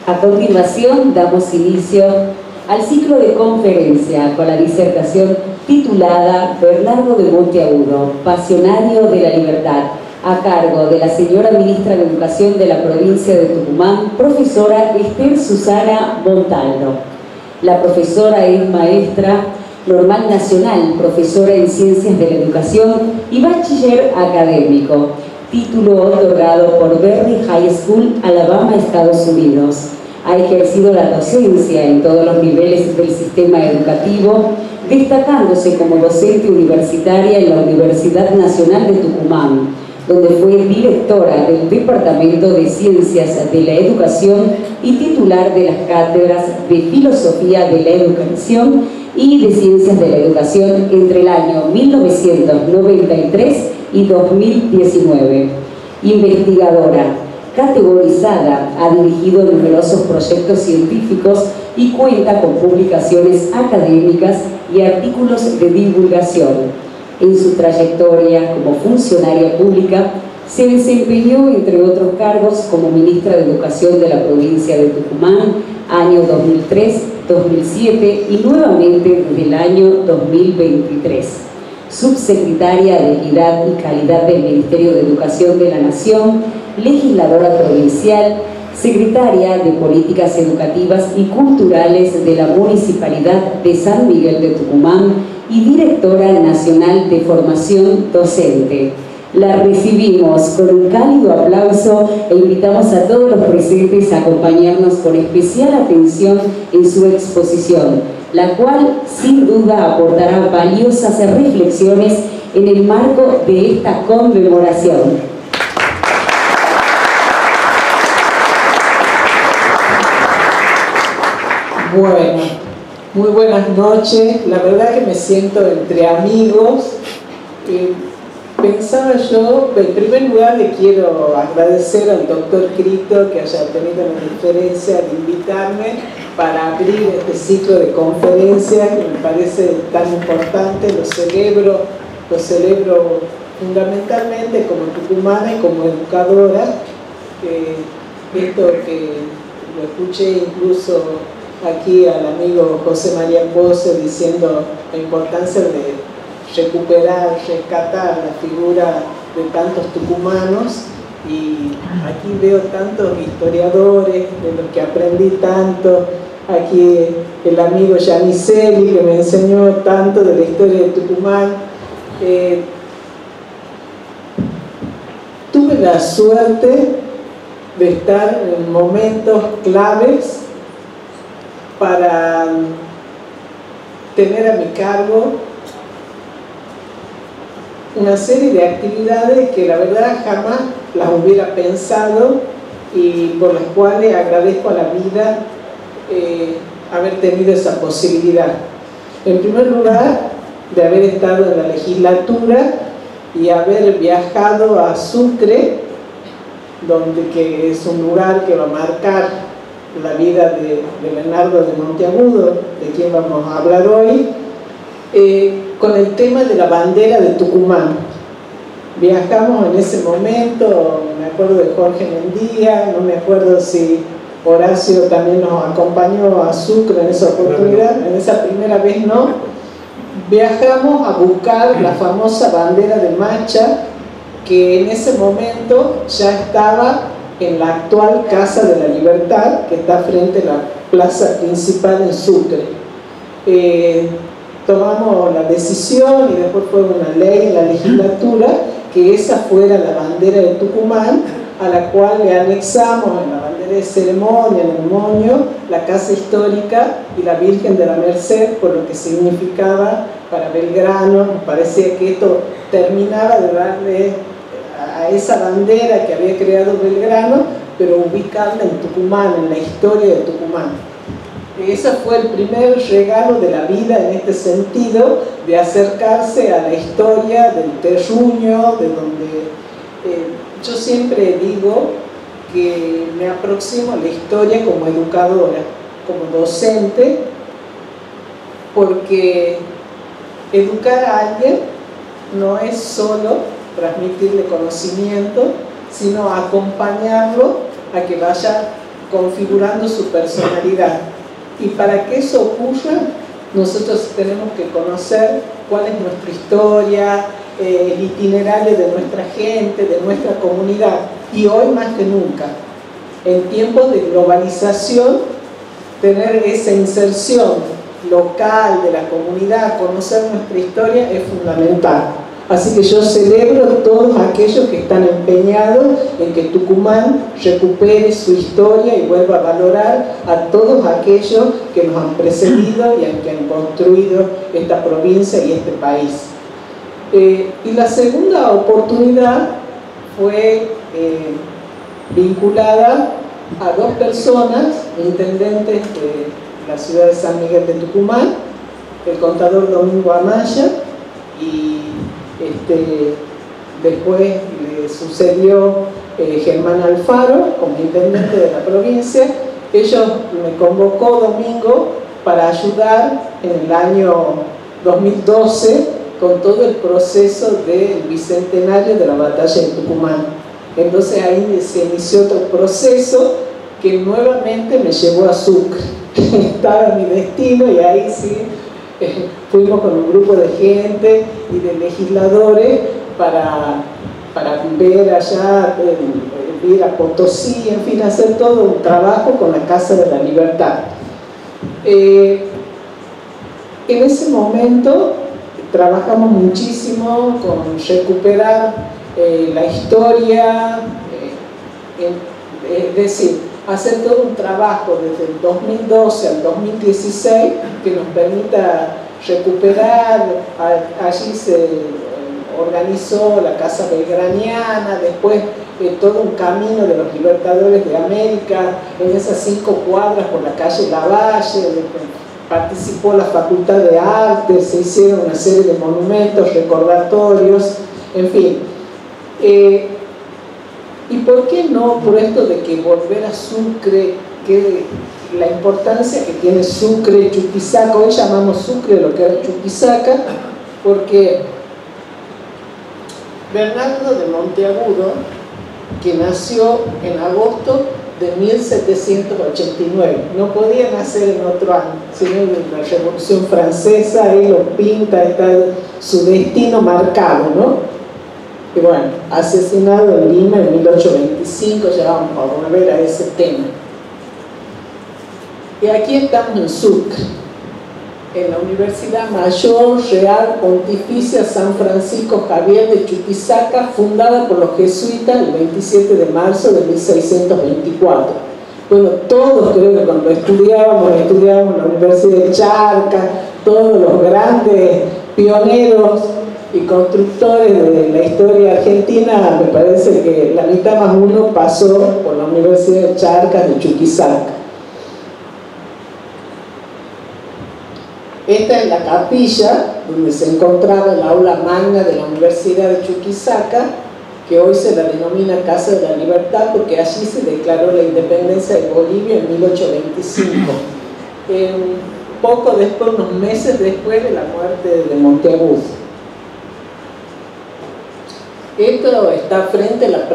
A continuación, damos inicio al ciclo de conferencia con la disertación titulada Bernardo de Monteagudo, Pasionario de la Libertad, a cargo de la señora Ministra de Educación de la provincia de Tucumán, profesora Esther Susana Montaldo. La profesora es maestra normal nacional, profesora en Ciencias de la Educación y bachiller académico, título otorgado por Berry High School, Alabama, Estados Unidos. Ha ejercido la docencia en todos los niveles del sistema educativo, destacándose como docente universitaria en la Universidad Nacional de Tucumán, donde fue directora del Departamento de Ciencias de la Educación y titular de las cátedras de Filosofía de la Educación y de Ciencias de la Educación entre el año 1993 y 2019. Investigadora categorizada, ha dirigido numerosos proyectos científicos y cuenta con publicaciones académicas y artículos de divulgación. En su trayectoria como funcionaria pública, se desempeñó, entre otros cargos, como ministra de Educación de la provincia de Tucumán, año 2003, 2007 y nuevamente desde el año 2023. Subsecretaria de Equidad y Calidad del Ministerio de Educación de la Nación, legisladora provincial, secretaria de Políticas Educativas y Culturales de la Municipalidad de San Miguel de Tucumán y directora nacional de formación docente. La recibimos con un cálido aplauso e invitamos a todos los presentes a acompañarnos con especial atención en su exposición, la cual sin duda aportará valiosas reflexiones en el marco de esta conmemoración. Bueno, muy buenas noches. La verdad que me siento entre amigos. Pensaba yo, en primer lugar le quiero agradecer al doctor Crito que haya tenido la deferencia de invitarme para abrir este ciclo de conferencias que me parece tan importante. Lo celebro fundamentalmente como tucumana y como educadora. Esto que lo escuché incluso aquí al amigo José María Pose diciendo la importancia de recuperar, rescatar la figura de tantos tucumanos, y aquí veo tantos historiadores de los que aprendí tanto. Aquí el amigo Giannicelli que me enseñó tanto de la historia de Tucumán. Tuve la suerte de estar en momentos claves para tener a mi cargo una serie de actividades que la verdad jamás las hubiera pensado y por las cuales agradezco a la vida haber tenido esa posibilidad. En primer lugar, de haber estado en la legislatura y haber viajado a Sucre, que es un lugar que va a marcar la vida de Bernardo de Monteagudo, de quien vamos a hablar hoy, con el tema de la bandera de Tucumán. Viajamos en ese momento, me acuerdo de Jorge Mendía, no me acuerdo si Horacio también nos acompañó a Sucre en esa oportunidad, en esa primera vez no. Viajamos a buscar la famosa bandera de Macha, que en ese momento ya estaba en la actual Casa de la Libertad, que está frente a la plaza principal en Sucre. Tomamos la decisión y después fue una ley en la legislatura que esa fuera la bandera de Tucumán, a la cual le anexamos en la bandera de ceremonia, en el moño, la Casa Histórica y la Virgen de la Merced, por lo que significaba para Belgrano. Nos parecía que esto terminaba de darle a esa bandera que había creado Belgrano, pero ubicarla en Tucumán, en la historia de Tucumán. Ese fue el primer regalo de la vida en este sentido, de acercarse a la historia del terruño, de donde yo siempre digo que me aproximo a la historia como educadora, como docente, porque educar a alguien no es solo transmitirle conocimiento, sino acompañarlo a que vaya configurando su personalidad. Y para que eso ocurra, nosotros tenemos que conocer cuál es nuestra historia, el itinerario de nuestra gente, de nuestra comunidad. Y hoy más que nunca, en tiempos de globalización, tener esa inserción local de la comunidad, conocer nuestra historia es fundamental. Así que yo celebro a todos aquellos que están empeñados en que Tucumán recupere su historia y vuelva a valorar a todos aquellos que nos han precedido y que han construido esta provincia y este país. Y la segunda oportunidad fue vinculada a dos personas, intendentes de la ciudad de San Miguel de Tucumán, el contador Domingo Amaya, y después le sucedió Germán Alfaro como intendente de la provincia. Ellos me convocó Domingo para ayudar en el año 2012 con todo el proceso del bicentenario de la batalla de Tucumán. Entonces ahí se inició otro proceso que nuevamente me llevó a Sucre. Estaba mi destino y ahí sí fuimos con un grupo de gente y de legisladores para ver allá, ir a Potosí, en fin, hacer todo un trabajo con la Casa de la Libertad. En ese momento trabajamos muchísimo con recuperar la historia, es decir, hacer todo un trabajo desde el 2012 al 2016 que nos permita recuperar. Allí se organizó la Casa Belgraniana, después todo un camino de los Libertadores de América, en esas 5 cuadras por la calle Lavalle, participó la Facultad de Artes, se hicieron una serie de monumentos, recordatorios, en fin. ¿Y por qué no? Por esto de que volver a Sucre, que la importancia que tiene Sucre, Chuquisaca, hoy llamamos Sucre lo que era Chuquisaca, porque Bernardo de Monteagudo, que nació en agosto de 1789, no podía nacer en otro año, sino en la Revolución Francesa, él lo pinta, está su destino marcado, ¿no? Y bueno, asesinado en Lima en 1825, ya vamos a volver a ese tema. Y aquí estamos en Sucre, en la Universidad Mayor Real Pontificia San Francisco Javier de Chuquisaca, fundada por los jesuitas el 27 de marzo de 1624. Bueno, todos creo que cuando estudiábamos en la Universidad de Charcas, todos los grandes pioneros y constructores de la historia argentina, me parece que la mitad más uno pasó por la Universidad de Charcas de Chuquisaca. Esta es la capilla donde se encontraba el aula magna de la Universidad de Chuquisaca, que hoy se la denomina Casa de la Libertad porque allí se declaró la independencia de Bolivia en 1825. Poco después, unos meses después de la muerte de Monteagudo. Esto está frente a la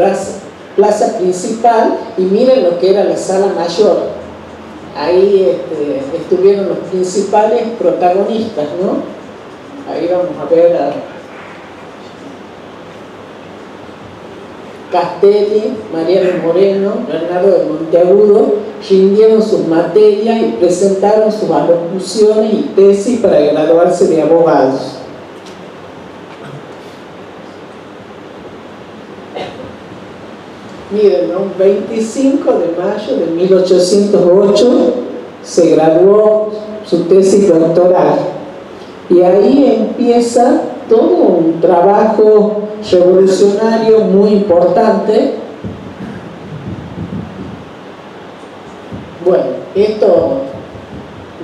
plaza principal y miren lo que era la sala mayor. Ahí estuvieron los principales protagonistas, ¿no? Ahí vamos a ver a Castelli, Mariano Moreno, Bernardo de Monteagudo, rindieron sus materias y presentaron sus alocuciones y tesis para graduarse de abogados. Miren, ¿no? 25 de mayo de 1808 se graduó su tesis doctoral y ahí empieza todo un trabajo revolucionario muy importante. Bueno, esto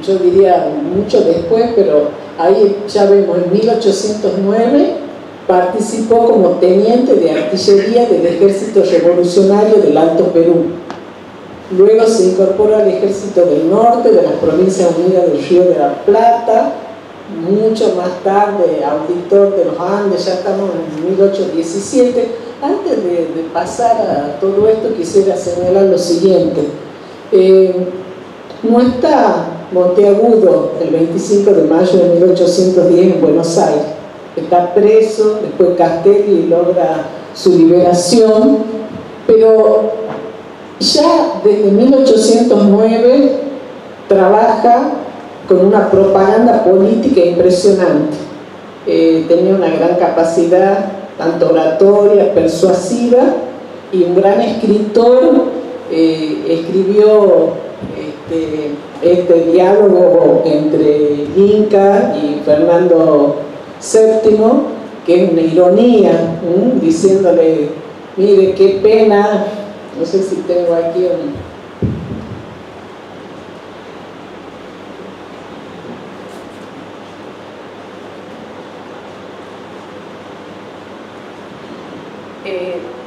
yo diría mucho después, pero ahí ya vemos en 1809 participó como teniente de artillería del Ejército Revolucionario del Alto Perú. Luego se incorporó al Ejército del Norte de las Provincias Unidas del Río de la Plata. Mucho más tarde, auditor de los Andes, ya estamos en 1817. Antes de pasar a todo esto, quisiera señalar lo siguiente. No está Monteagudo el 25 de mayo de 1810 en Buenos Aires. Está preso, después Castelli logra su liberación, pero ya desde 1809 trabaja con una propaganda política impresionante. Tenía una gran capacidad, tanto oratoria, persuasiva, y un gran escritor. Escribió este diálogo entre Inca y Fernando VII, que es una ironía, diciéndole, mire, qué pena, no sé si tengo aquí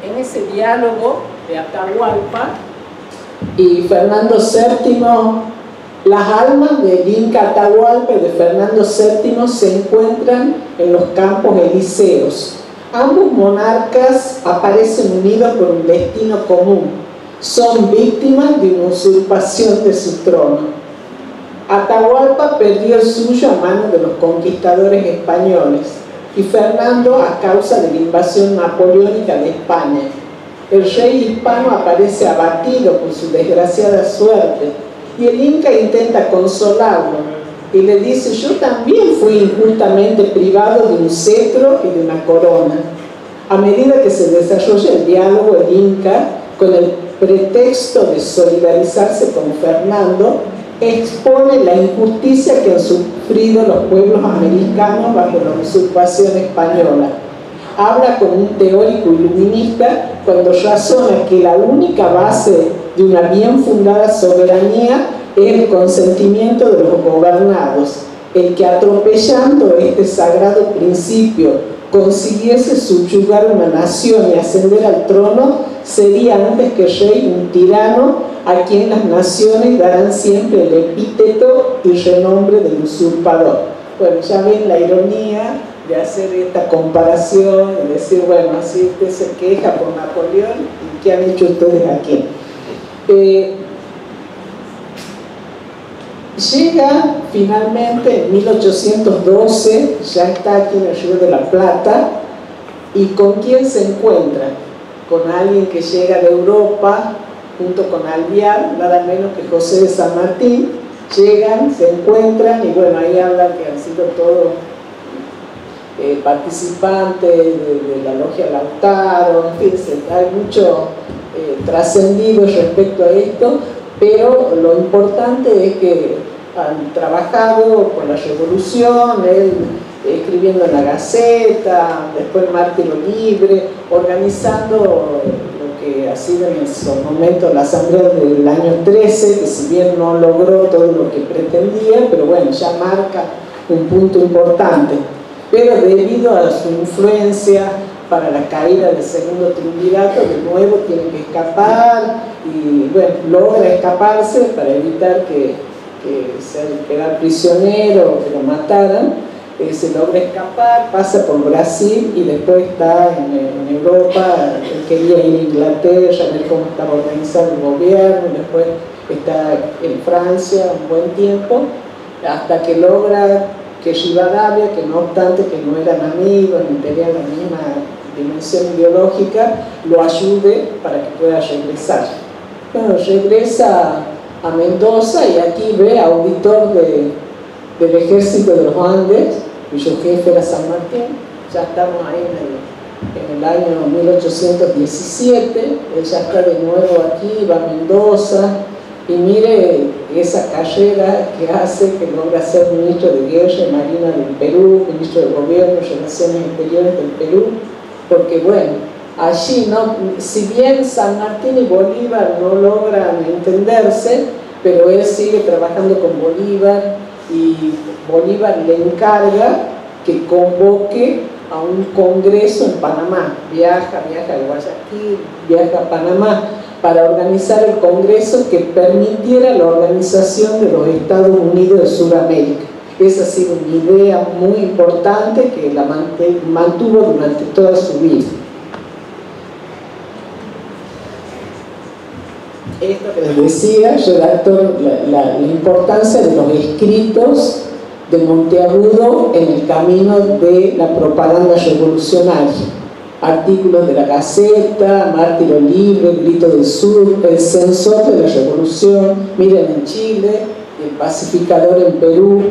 en ese diálogo de Atahualpa y Fernando VII, las almas del Inca Atahualpa y de Fernando VII se encuentran en los campos elíseos. Ambos monarcas aparecen unidos por un destino común. Son víctimas de una usurpación de su trono. Atahualpa perdió el suyo a manos de los conquistadores españoles y Fernando a causa de la invasión napoleónica de España. El rey hispano aparece abatido por su desgraciada suerte y el Inca intenta consolarlo y le dice: yo también fui injustamente privado de un cetro y de una corona. A medida que se desarrolla el diálogo, el Inca, con el pretexto de solidarizarse con Fernando, expone la injusticia que han sufrido los pueblos americanos bajo la usurpación española. Habla con un teórico iluminista cuando razona que la única base de una bien fundada soberanía es el consentimiento de los gobernados, el que atropellando este sagrado principio consiguiese subyugar una nación y ascender al trono, sería antes que rey un tirano a quien las naciones darán siempre el epíteto y renombre del usurpador. Bueno, ya ven la ironía de hacer esta comparación y decir, bueno, así usted se queja por Napoleón, ¿y qué han hecho ustedes aquí? Llega finalmente en 1812, ya está aquí en el Río de la Plata, y ¿con quién se encuentra? Con alguien que llega de Europa, junto con Alvear, nada menos que José de San Martín. Llegan, se encuentran, y bueno, ahí hablan que han sido todos participantes de la logia Lautaro, en fin, hay mucho trascendido respecto a esto, pero lo importante es que han trabajado con la revolución, él escribiendo en la Gaceta, después Mártiro Libre, organizando lo que ha sido en esos momentos la asamblea del año 13, que si bien no logró todo lo que pretendía, pero bueno, ya marca un punto importante. Pero debido a su influencia para la caída del segundo triunvirato, de nuevo tiene que escapar y bueno, logra escaparse para evitar que se quedara prisionero o que lo mataran. Se logra escapar, pasa por Brasil y después está en Europa. Él quería ir a Inglaterra, ver cómo estaba organizado el gobierno, y después está en Francia un buen tiempo, hasta que logra que Rivadavia, que no obstante que no eran amigos ni tenían la misma dimensión ideológica, lo ayude para que pueda regresar. Bueno, regresa a Mendoza y aquí ve auditor del ejército de los Andes, cuyo jefe era San Martín. Ya estamos ahí en el año 1817, él ya está de nuevo aquí, va a Mendoza, y mire esa carrera que hace, que logra ser ministro de Guerra y Marina del Perú, ministro de Gobierno y Relaciones Exteriores del Perú, porque bueno, allí, ¿no? Si bien San Martín y Bolívar no logran entenderse, pero él sigue trabajando con Bolívar y Bolívar le encarga que convoque a un congreso en Panamá. Viaja de Guayaquil, viaja a Panamá para organizar el congreso que permitiera la organización de los Estados Unidos de Sudamérica. Esa ha sido una idea muy importante que la mantuvo durante toda su vida. esto que les decía, redactor, la importancia de los escritos de Monteagudo en el camino de la propaganda revolucionaria. Artículos de la Gaceta, Mártiro Libre, Grito del Sur, El Censor de la Revolución, Miren en Chile, El Pacificador en Perú,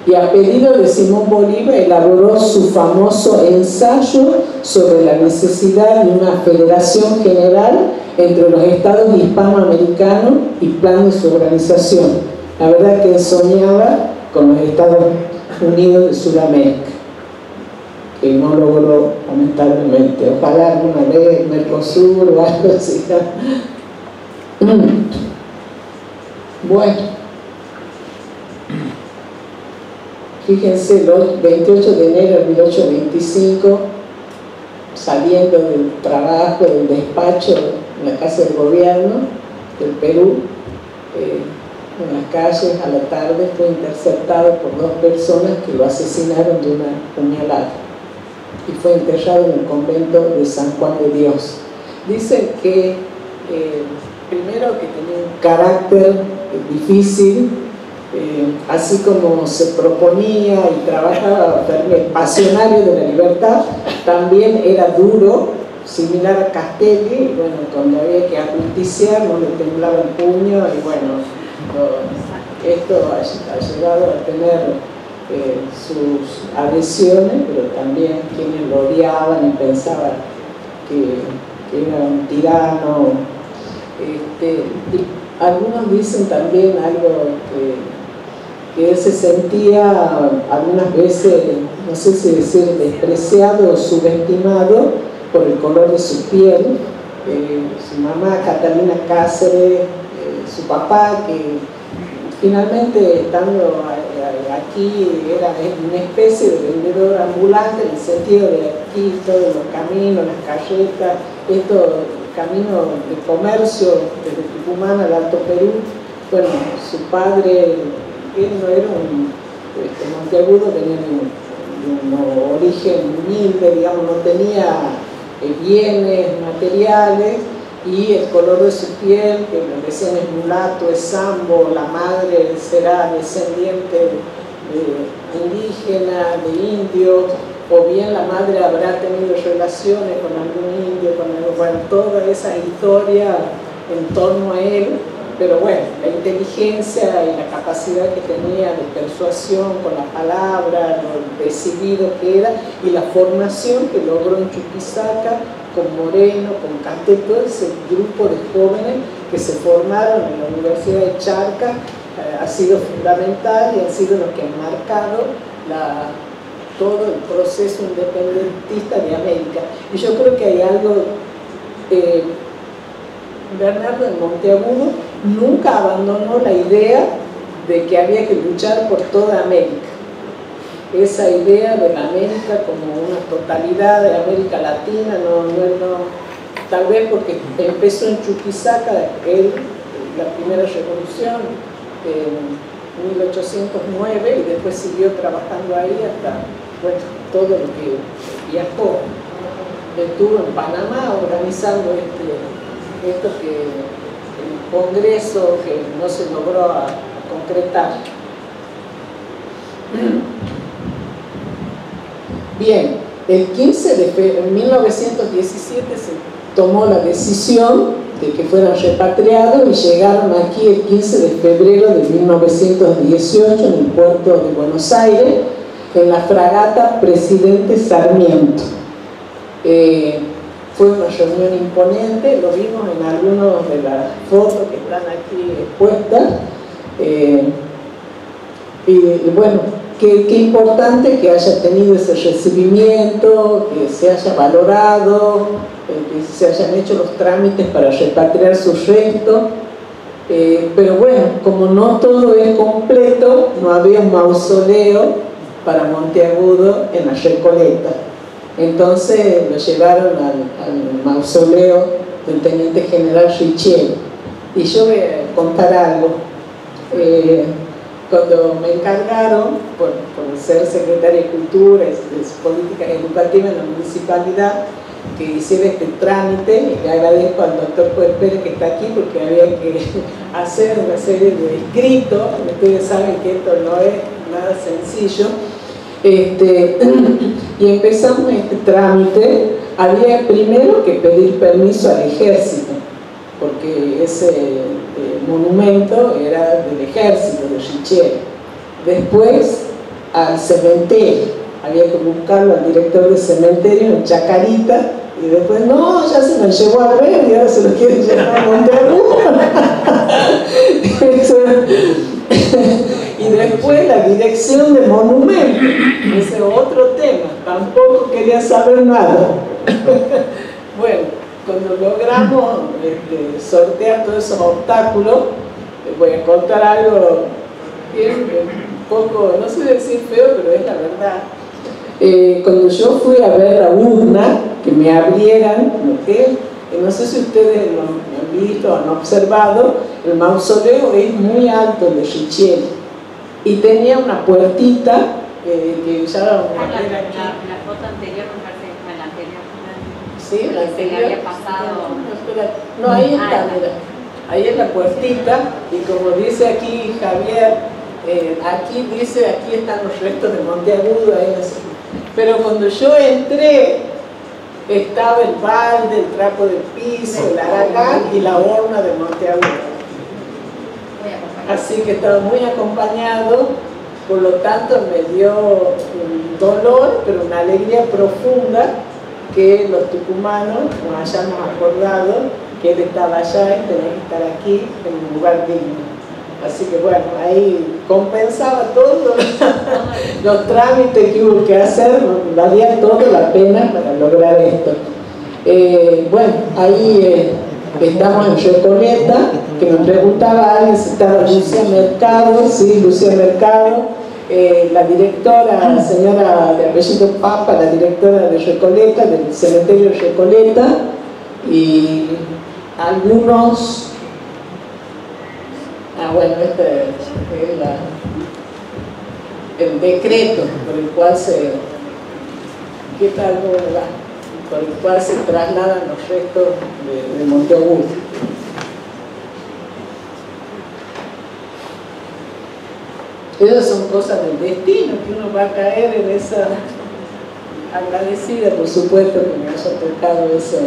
y a pedido de Simón Bolívar elaboró su famoso ensayo sobre la necesidad de una federación general entre los estados hispanoamericanos y plan de su organización. La verdad que soñaba con los Estados Unidos de Sudamérica, que no logró lamentablemente. Ojalá alguna vez Mercosur o algo así. Bueno, fíjense, el 28 de enero de 1825, saliendo del trabajo, del despacho en la Casa del Gobierno del Perú, en las calles a la tarde fue interceptado por dos personas que lo asesinaron de una puñalada y fue enterrado en el convento de San Juan de Dios. Dicen que primero que tenía un carácter difícil, así como se proponía y trabajaba pasionario de la libertad, también era duro, similar a Castelli. Bueno, cuando había que ajusticiar no le temblaba el puño, y bueno, esto ha llegado a tener sus adhesiones, pero también quienes lo odiaban y pensaban que era un tirano. Y algunos dicen también algo que él se sentía algunas veces, no sé si decir despreciado o subestimado por el color de su piel. Su mamá, Catalina Cáceres, su papá, que finalmente estando aquí era una especie de vendedor ambulante, en el sentido de aquí todos los caminos, las calletas, estos caminos de comercio desde Tucumán al Alto Perú. Bueno, su padre, él no era Monteagudo, venía de un origen humilde, digamos, no tenía bienes materiales, y el color de su piel, que lo decían es mulato, es sambo, la madre será descendiente de indígena, de indios, o bien la madre habrá tenido relaciones con algún indio, bueno, toda esa historia en torno a él. Pero bueno, la inteligencia y la capacidad que tenía de persuasión con la palabra, lo decidido que era, y la formación que logró en Chuquisaca, con Moreno, con Castel, todo ese grupo de jóvenes que se formaron en la Universidad de Charcas, ha sido fundamental y han sido los que han marcado todo el proceso independentista de América. Y yo creo que hay algo... Bernardo de Monteagudo nunca abandonó la idea de que había que luchar por toda América. Esa idea de la América como una totalidad de América Latina, tal vez porque empezó en Chuquisaca, la primera revolución en 1809, y después siguió trabajando ahí hasta, bueno, todo lo que viajó. Estuvo en Panamá organizando esto que el Congreso que no se logró concretar. Bien, el 15 de 1917 se tomó la decisión de que fueran repatriados y llegaron aquí el 15 de febrero de 1918 en el puerto de Buenos Aires, en la fragata Presidente Sarmiento. Fue una reunión imponente, lo vimos en algunas de las fotos que están aquí expuestas. Y bueno, qué importante que haya tenido ese recibimiento, que se haya valorado, que se hayan hecho los trámites para repatriar sus restos. Pero bueno, como no todo es completo, no había un mausoleo para Monteagudo en la Recoleta. Entonces lo llevaron al mausoleo del teniente general Richel. Y yo voy a contar algo. Cuando me encargaron, por ser secretaria de Cultura y de Políticas Educativas en la municipalidad, que hiciera este trámite, y le agradezco al doctor Juez Pérez que está aquí porque había que hacer una serie de escritos. Ustedes saben que esto no es nada sencillo. Y empezamos este trámite. Había primero que pedir permiso al ejército, porque ese monumento era del ejército, de Richelieu. Después al cementerio, había que buscarlo al director del cementerio en Chacarita, y después, no, ya se lo llevó a ver y ahora se lo quieren llevar a Monteagudo. Y después la dirección de monumentos, ese otro tema, tampoco quería saber nada. Bueno, cuando logramos sortear todos esos obstáculos, voy a contar algo bien, un poco, no sé decir feo, pero es la verdad. Cuando yo fui a ver la urna, que me abrieran, no sé si ustedes lo han visto o han observado, el mausoleo es muy alto de Richelieu y tenía una puertita que ya la foto anterior me parece que fue la anterior. Sí, la anterior. Se le había pasado. No, ahí está, mira. Ahí es la puertita y como dice aquí Javier, aquí dice, aquí están los restos de Monteagudo, ahí no sé. Pero cuando yo entré, estaba el balde, el trapo de piso, el aragán y la horna de Monteagudo. Así que estaba muy acompañado, por lo tanto me dio un dolor, pero una alegría profunda que los tucumanos nos hayamos acordado que él estaba allá y tenía que estar aquí en un lugar digno. Así que bueno, ahí compensaba todos los trámites que hubo que hacer, valía toda la pena para lograr esto. Bueno, ahí estamos en Recoleta, que me preguntaba alguien si estaba Lucía Mercado. Sí, Lucía Mercado, la directora, la señora de apellido Papa, la directora de Recoleta, del cementerio de Recoleta, y algunos... bueno, este es el decreto por el cual se... ¿Qué tal? Por el cual se trasladan los restos de Monteagudo. Esas son cosas del destino, que uno va a caer en esa... Agradecida, por supuesto, que me haya tocado eso.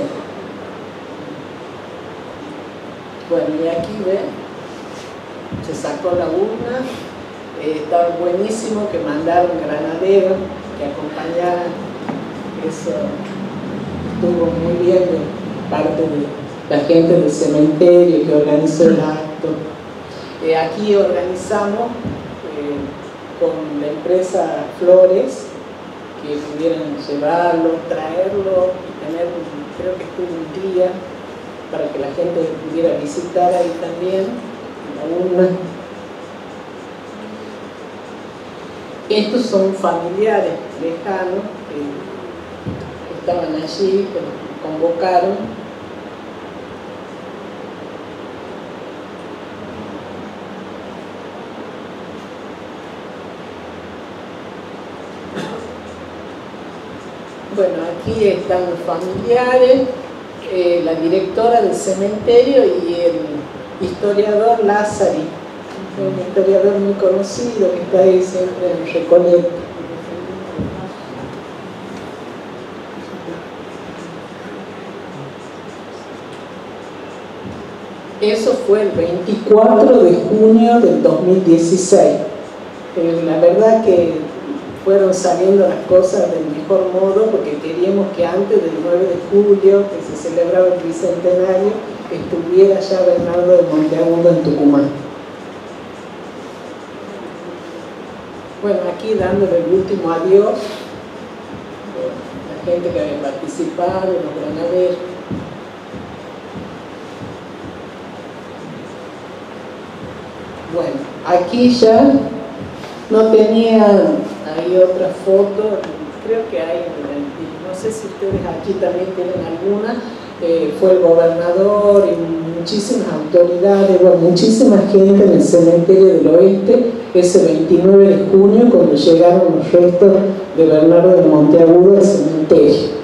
Bueno, y aquí ven, se sacó la urna, estaba buenísimo que mandaron granaderos que acompañaran eso. Estuvo muy bien de parte de la gente del cementerio que organizó el acto. Aquí organizamos con la empresa Flores que pudieran llevarlo, traerlo y tener, creo que estuvo un día para que la gente pudiera visitar ahí también la urna. Estos son familiares lejanos que estaban allí, que nos convocaron. Bueno, aquí están los familiares, la directora del cementerio y el historiador Lázari, un historiador muy conocido que está ahí siempre en Recoleta. Eso fue el 24 de junio del 2016. La verdad que fueron saliendo las cosas del mejor modo porque queríamos que antes del 9 de julio, que se celebraba el bicentenario, estuviera ya Bernardo de Monteagudo en Tucumán. Bueno, aquí dándole el último adiós, la gente que había participado, los granaderos. Bueno, aquí ya no tenía, hay otra foto, creo que hay, no sé si ustedes aquí también tienen alguna, fue el gobernador y muchísimas autoridades, bueno, muchísima gente en el cementerio del Oeste, ese 29 de junio, cuando llegaron los restos de Bernardo de Monteagudo al cementerio.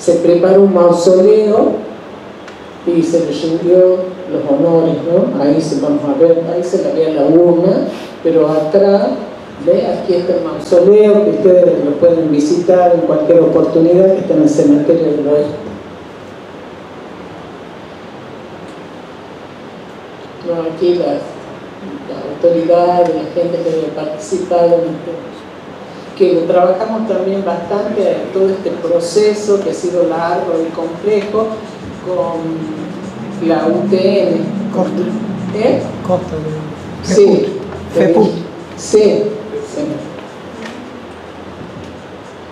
se preparó un mausoleo y se le rindió los honores, ¿no? Ahí se, vamos a ver, ahí se la ve a la urna, pero atrás, ¿ve? Aquí está el mausoleo, que ustedes lo pueden visitar en cualquier oportunidad, que está en el cementerio del Oeste. No, aquí la autoridad, la gente que había participado en esto, que lo trabajamos también bastante en todo este proceso que ha sido largo y complejo con la UTN. Costa. Costa de Sí. FEPUT. Sí.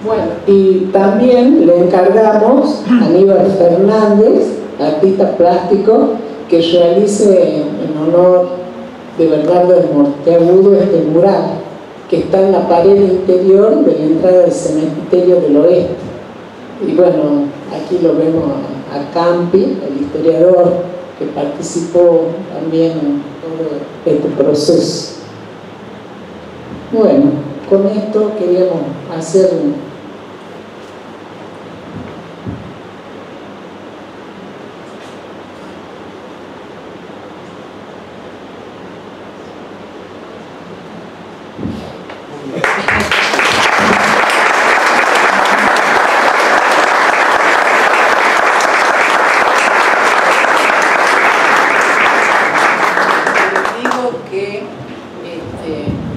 Bueno, y también le encargamos a Aníbal Fernández, artista plástico, que realice en honor de Bernardo de Monteagudo este mural, que está en la pared interior de la entrada del cementerio del Oeste. Y bueno, aquí lo vemos a Campi, el historiador que participó también en todo este proceso. Bueno, con esto queríamos hacer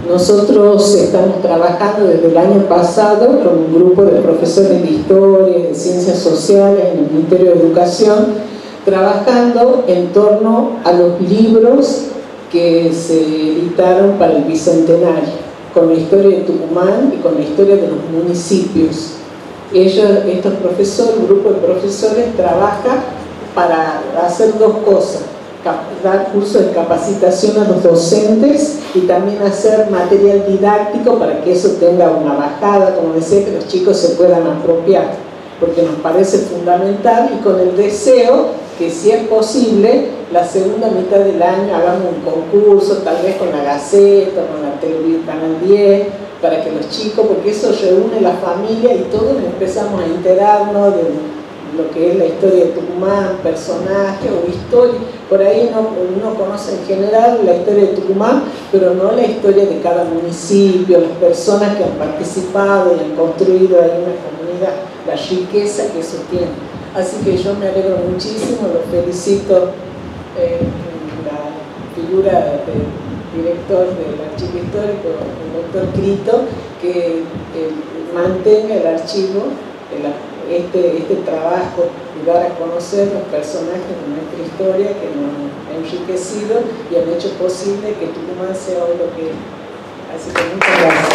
nosotros estamos trabajando desde el año pasado con un grupo de profesores de historia y de ciencias sociales en el Ministerio de Educación, trabajando en torno a los libros que se editaron para el Bicentenario, con la historia de Tucumán y con la historia de los municipios. Estos profesores, un grupo de profesores, trabaja para hacer dos cosas: dar cursos de capacitación a los docentes y también hacer material didáctico para que eso tenga una bajada, como decía, que los chicos se puedan apropiar, porque nos parece fundamental, y con el deseo que, si es posible, la segunda mitad del año hagamos un concurso, tal vez con la Gaceta, con la televisión, Canal 10, para que los chicos, porque eso reúne la familia y todos empezamos a enterarnos de lo que es la historia de Tucumán, personajes o historia. Por ahí uno conoce en general la historia de Tucumán, pero no la historia de cada municipio, las personas que han participado y han construido ahí una comunidad, la riqueza que eso tiene. Así que yo me alegro muchísimo, lo felicito, la figura del director del Archivo Histórico, el doctor Crito, que mantenga el archivo, este trabajo y dar a conocer los personajes de nuestra historia que nos han enriquecido y han hecho posible que Tucumán sea hoy lo que es. Así que muchas gracias.